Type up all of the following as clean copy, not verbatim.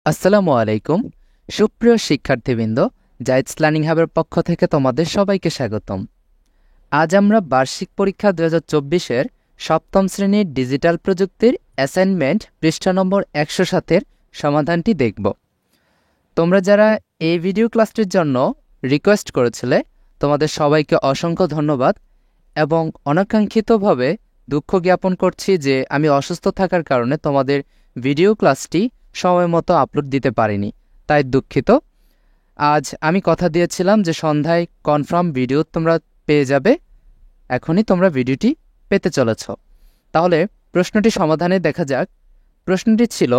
আসসালামু আলাইকুম। সুপ্রিয় শিক্ষার্থীবৃন্দ, জায়েদস লার্নিং হাবের পক্ষ থেকে তোমাদের সবাইকে স্বাগতম। আজ আমরা বার্ষিক পরীক্ষা 2024-এর সপ্তম শ্রেণীর ডিজিটাল প্রযুক্তির অ্যাসাইনমেন্ট পৃষ্ঠা নম্বর 107-এর সমাধানটি দেখব। তোমরা যারা এই ভিডিও ক্লাসটির জন্য রিকোয়েস্ট করেছিলে, তোমাদের সবাইকে অসংখ্য ধন্যবাদ এবং অনাকাঙ্ক্ষিতভাবে দুঃখ জ্ঞাপন করছি যে আমি অসুস্থ থাকার কারণে তোমাদের ভিডিও ক্লাসটি সময় মতো আপলোড দিতে পারিনি, তাই দুঃখিত। আজ আমি কথা দিয়েছিলাম যে সন্ধ্যায় কনফার্ম ভিডিও তোমরা পেয়ে যাবে, এখনই তোমরা ভিডিওটি পেতে চলেছ। তাহলে প্রশ্নটি সমাধানে দেখা যাক। প্রশ্নটি ছিল,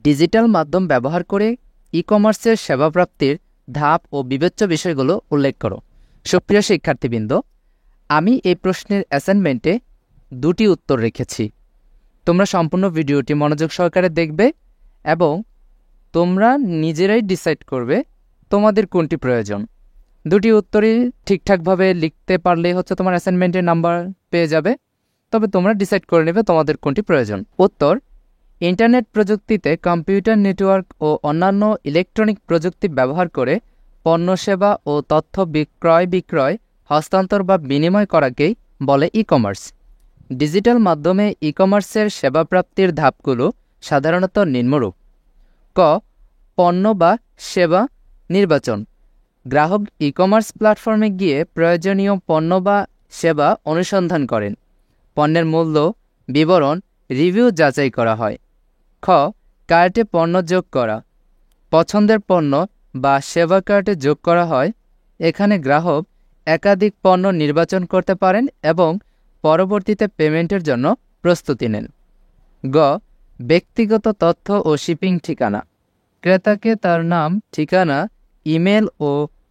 ডিজিটাল মাধ্যম ব্যবহার করে ই কমার্সের সেবা প্রাপ্তির ধাপ ও বিবেচ্য বিষয়গুলো উল্লেখ করো। সুপ্রিয় শিক্ষার্থীবৃন্দ, আমি এই প্রশ্নের অ্যাসাইনমেন্টে দুটি উত্তর রেখেছি। তোমরা সম্পূর্ণ ভিডিওটি মনোযোগ সহকারে দেখবে এবং তোমরা নিজেরাই ডিসাইড করবে তোমাদের কোনটি প্রয়োজন। দুটি উত্তরই ঠিকঠাকভাবে লিখতে পারলেই হচ্ছে তোমার অ্যাসাইনমেন্টের নাম্বার পেয়ে যাবে, তবে তোমরা ডিসাইড করে নেবে তোমাদের কোনটি প্রয়োজন। উত্তর: ইন্টারনেট প্রযুক্তিতে কম্পিউটার নেটওয়ার্ক ও অন্যান্য ইলেকট্রনিক প্রযুক্তি ব্যবহার করে পণ্য সেবা ও তথ্য বিক্রয় হস্তান্তর বা বিনিময় করাকেই বলে ই কমার্স। ডিজিটাল মাধ্যমে ই কমার্সের সেবা প্রাপ্তির ধাপগুলো সাধারণত নিম্নরূপ। ক. পণ্য বা সেবা নির্বাচন। গ্রাহক ই কমার্স প্ল্যাটফর্মে গিয়ে প্রয়োজনীয় পণ্য বা সেবা অনুসন্ধান করেন। পণ্যের মূল্য, বিবরণ, রিভিউ যাচাই করা হয়। খ. কার্টে পণ্য যোগ করা। পছন্দের পণ্য বা সেবা কার্টে যোগ করা হয়। এখানে গ্রাহক একাধিক পণ্য নির্বাচন করতে পারেন এবং পরবর্তীতে পেমেন্টের জন্য প্রস্তুতি নেন। গ. ব্যক্তিগত তথ্য ও শিপিং ঠিকানা। ক্রেতাকে তার নাম, ঠিকানা, ইমেল ও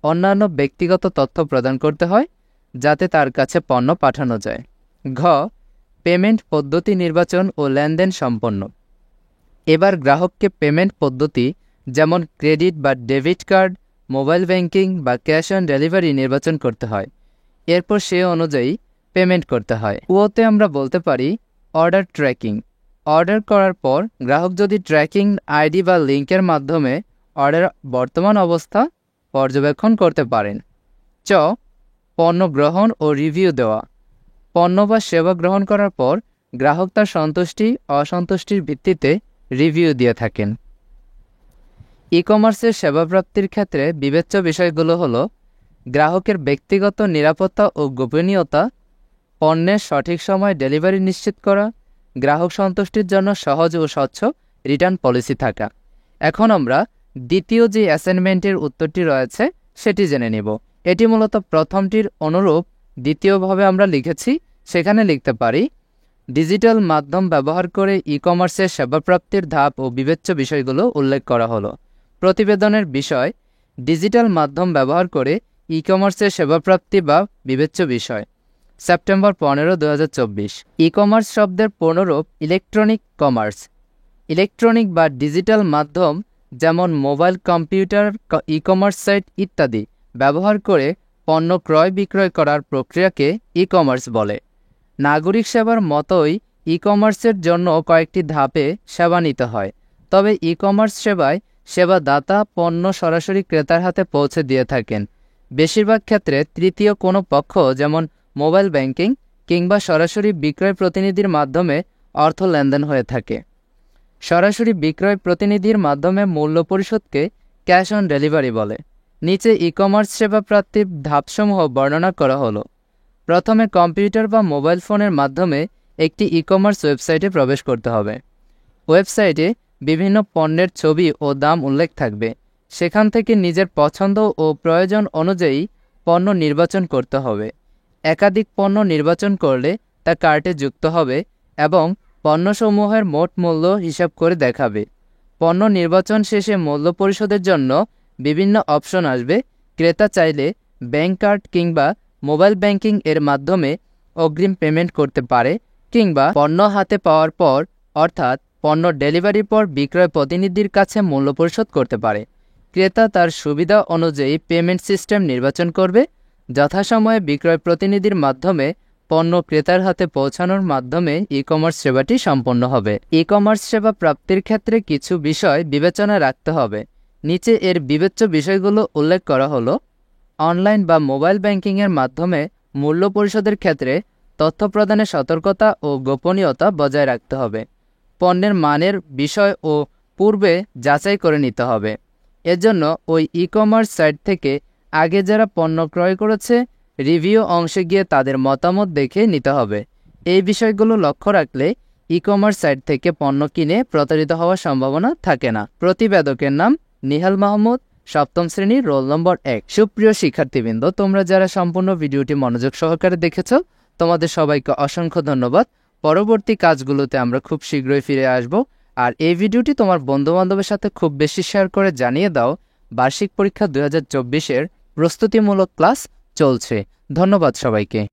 অন্যান্য ব্যক্তিগত তথ্য প্রদান করতে হয় যাতে তার কাছে পণ্য পাঠানো যায়। ঘ. পেমেন্ট পদ্ধতি নির্বাচন ও লেনদেন সম্পন্ন। এবার গ্রাহককে পেমেন্ট পদ্ধতি যেমন ক্রেডিট বা ডেবিট কার্ড, মোবাইল ব্যাংকিং বা ক্যাশ অন ডেলিভারি নির্বাচন করতে হয়। এরপর সে অনুযায়ী পেমেন্ট করতে হয়। ওতে আমরা বলতে পারি অর্ডার ট্র্যাকিং। অর্ডার করার পর গ্রাহক যদি ট্র্যাকিং আইডি বা লিঙ্কের মাধ্যমে অর্ডার বর্তমান অবস্থা পর্যবেক্ষণ করতে পারেন। চ. পণ্য গ্রহণ ও রিভিউ দেওয়া। পণ্য বা সেবা গ্রহণ করার পর গ্রাহক তার সন্তুষ্টি অসন্তুষ্টির ভিত্তিতে রিভিউ দিয়ে থাকেন। ই কমার্সের সেবা প্রাপ্তির ক্ষেত্রে বিবেচ্য বিষয়গুলো হলো: গ্রাহকের ব্যক্তিগত নিরাপত্তা ও গোপনীয়তা, পণ্যের সঠিক সময় ডেলিভারি নিশ্চিত করা, গ্রাহক সন্তুষ্টির জন্য সহজ ও স্বচ্ছ রিটার্ন পলিসি থাকা। এখন আমরা দ্বিতীয় যে অ্যাসাইনমেন্টের উত্তরটি রয়েছে সেটি জেনে নেব। এটি মূলত প্রথমটির অনুরূপ দ্বিতীয়ভাবে আমরা লিখেছি। সেখানে লিখতে পারি, ডিজিটাল মাধ্যম ব্যবহার করে ই কমার্সের সেবা প্রাপ্তির ধাপ ও বিবেচ্য বিষয়গুলো উল্লেখ করা হলো। প্রতিবেদনের বিষয়: ডিজিটাল মাধ্যম ব্যবহার করে ই কমার্সের সেবা প্রাপ্তি বা বিবেচ্য বিষয়। সেপ্টেম্বর 15, 2024। ই কমার্স শব্দের পূর্ণরূপ ইলেকট্রনিক কমার্স। ইলেকট্রনিক বা ডিজিটাল মাধ্যম যেমন mobile, computer, e commerce site ইত্যাদি ব্যবহার করে পণ্য ক্রয় বিক্রয় করার প্রক্রিয়াকে ই কমার্স বলে। নাগরিক সেবার মতোই ই কমার্সের জন্য কয়েকটি ধাপে সেবা নিতে হয়। তবে ই কমার্স সেবায় সেবাদাতা পণ্য সরাসরি ক্রেতার হাতে পৌঁছে দিয়ে থাকেন। বেশিরভাগ ক্ষেত্রে তৃতীয় কোনো পক্ষ যেমন মোবাইল ব্যাংকিং কিংবা সরাসরি বিক্রয় প্রতিনিধির মাধ্যমে অর্থ লেনদেন হয়ে থাকে। সরাসরি বিক্রয় প্রতিনিধির মাধ্যমে মূল্য পরিশোধকে ক্যাশ অন ডেলিভারি বলে। নিচে ই কমার্স সেবা প্রাপ্তির ধাপসমূহ বর্ণনা করা হলো। প্রথমে কম্পিউটার বা মোবাইল ফোনের মাধ্যমে একটি ই কমার্স ওয়েবসাইটে প্রবেশ করতে হবে। ওয়েবসাইটে বিভিন্ন পণ্যের ছবি ও দাম উল্লেখ থাকবে। সেখান থেকে নিজের পছন্দ ও প্রয়োজন অনুযায়ী পণ্য নির্বাচন করতে হবে। একাধিক পণ্য নির্বাচন করলে তা কার্টে যুক্ত হবে এবং পণ্যসমূহের মোট মূল্য হিসাব করে দেখাবে। পণ্য নির্বাচন শেষে মূল্য পরিশোধের জন্য বিভিন্ন অপশন আসবে। ক্রেতা চাইলে ব্যাংক কার্ড কিংবা মোবাইল ব্যাংকিং এর মাধ্যমে অগ্রিম পেমেন্ট করতে পারে কিংবা পণ্য হাতে পাওয়ার পর অর্থাৎ পণ্য ডেলিভারির পর বিক্রয় প্রতিনিধির কাছে মূল্য পরিশোধ করতে পারে। ক্রেতা তার সুবিধা অনুযায়ী পেমেন্ট সিস্টেম নির্বাচন করবে। যথাসময়ে বিক্রয় প্রতিনিধির মাধ্যমে পণ্য ক্রেতার হাতে পৌঁছানোর মাধ্যমে ই কমার্স সেবাটি সম্পন্ন হবে। ই কমার্স সেবা প্রাপ্তির ক্ষেত্রে কিছু বিষয় বিবেচনায় রাখতে হবে। নিচে এর বিবেচ্য বিষয়গুলো উল্লেখ করা হলো। অনলাইন বা মোবাইল ব্যাংকিংয়ের মাধ্যমে মূল্য পরিশোধের ক্ষেত্রে তথ্য প্রদানে সতর্কতা ও গোপনীয়তা বজায় রাখতে হবে। পণ্যের মানের বিষয় ও পূর্বে যাচাই করে নিতে হবে। এজন্য ওই ই কমার্স সাইট থেকে আগে যারা পণ্য ক্রয় করেছে রিভিউ অংশে গিয়ে তাদের মতামত দেখে নিতে হবে। এই বিষয়গুলো লক্ষ্য রাখলে ই কমার্স সাইট থেকে পণ্য কিনে প্রতারিত হওয়ার সম্ভাবনা থাকে না। প্রতিবেদকের নাম নিহাল মাহমুদ, সপ্তম শ্রেণী, রোল নম্বর 1। সুপ্রিয় শিক্ষার্থীবৃন্দ, তোমরা যারা সম্পূর্ণ ভিডিওটি মনোযোগ সহকারে দেখেছ তোমাদের সবাইকে অসংখ্য ধন্যবাদ। পরবর্তী কাজগুলোতে আমরা খুব শীঘ্রই ফিরে আসব। আর এই ভিডিওটি তোমার বন্ধুবান্ধবের সাথে খুব বেশি শেয়ার করে জানিয়ে দাও বার্ষিক পরীক্ষা 2024-এর প্রস্তুতিমূলক ক্লাস চলছে। ধন্যবাদ সবাইকে।